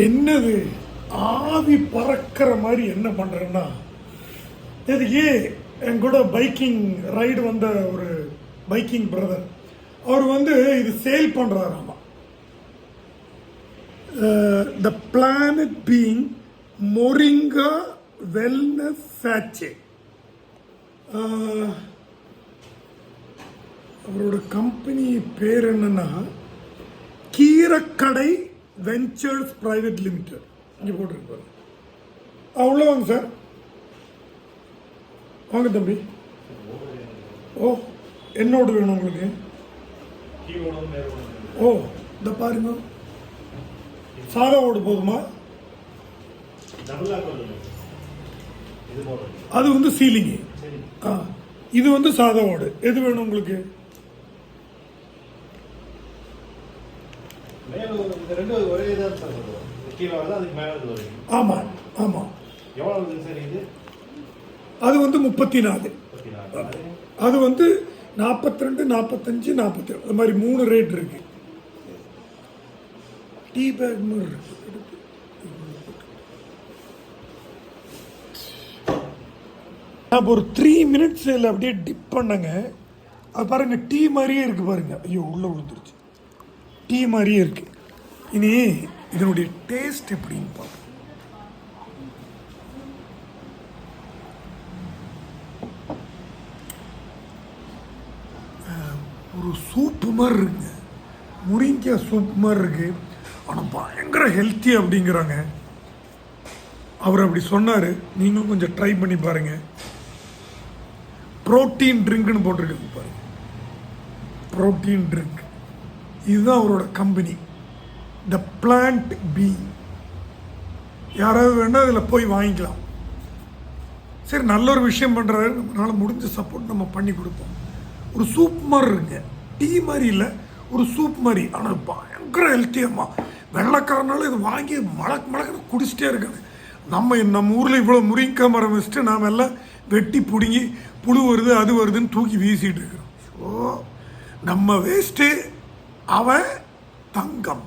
என்னது ஆவி பறக்கிற மாதிரி என்ன பண்றேன்னா, இதுக்கு என் கூட பைக்கிங் ரைடு வந்த ஒரு பைக்கிங் பிரதர் அவர் வந்து இது சேல் பண்றாராமா. The planet being moringa wellness sachet. அவரோட கம்பெனி பேர் என்னன்னா கீரக்கடை வெஞ்சர்ஸ் பிரைவேட் லிமிடெட். இங்கே போட்டிருப்பாரு. உள்ள வாங்க சார், வாங்க தம்பி. ஓ, என்னோட வேணும் உங்களுக்கு? ஓ, இந்த பாருங்க, சாதா ஓடு போதுமா? அது வந்து சீலிங்கு. இது வந்து சாதா ஓடு. எது வேணும் உங்களுக்கு? ஆமா ஆமா, அது வந்து 34, அது வந்து 42, 45, 47, அது மாதிரி 3 ரேட் இருக்கு. டீ பேக் மாதிரி இருக்கு. ஒரு 3 மினிட்ஸ் அப்படியே டிப் பண்ணங்க. அது பாருங்க, டீ மாதிரியே இருக்கு பாருங்க. ஐயோ, உள்ள விழுந்துருச்சு. டீ மாதிரியே இருக்கு. இனி இதனுடைய டேஸ்ட் எப்படின்னு பார்ப்போம். ஒரு சூப்பு மாதிரி இருக்குங்க, முருங்கைக்காய் சூப் மாதிரி இருக்கு. ஆனால் பயங்கர ஹெல்த்தி அப்படிங்கிறாங்க. அவர் அப்படி சொன்னார். நீங்களும் கொஞ்சம் ட்ரை பண்ணி பாருங்க. புரோட்டீன் ட்ரிங்க்னு போட்டிருக்கு பாருங்க, புரோட்டீன் ட்ரிங்க். இதுதான் அவரோட கம்பெனி, த பிளான்ட் பீ. யாராவது வேணா அதில் போய் வாங்கிக்கலாம். சரி, நல்ல ஒரு விஷயம் பண்ணுறாரு, நம்மளால முடிஞ்ச சப்போர்ட் நம்ம பண்ணி கொடுப்போம். ஒரு சூப் மாதிரி இருக்குங்க, டீ மாதிரி இல்லை, ஒரு சூப் மாதிரி. ஆனால் பயங்கர ஹெல்த்தியம்மா. வெள்ளைக்காரனால இது வாங்கி மழக்குன்னு குடிச்சிட்டே இருக்காங்க. நம்ம ஊரில் இவ்வளோ முருங்கைக்காய் மரம் வச்சுட்டு நாம் எல்லாம் வெட்டி பிடுங்கி புழு வருது அது வருதுன்னு தூக்கி வீசிட்டு இருக்கிறோம். ஸோ நம்ம வேஸ்ட்டு அவன் தங்கம்.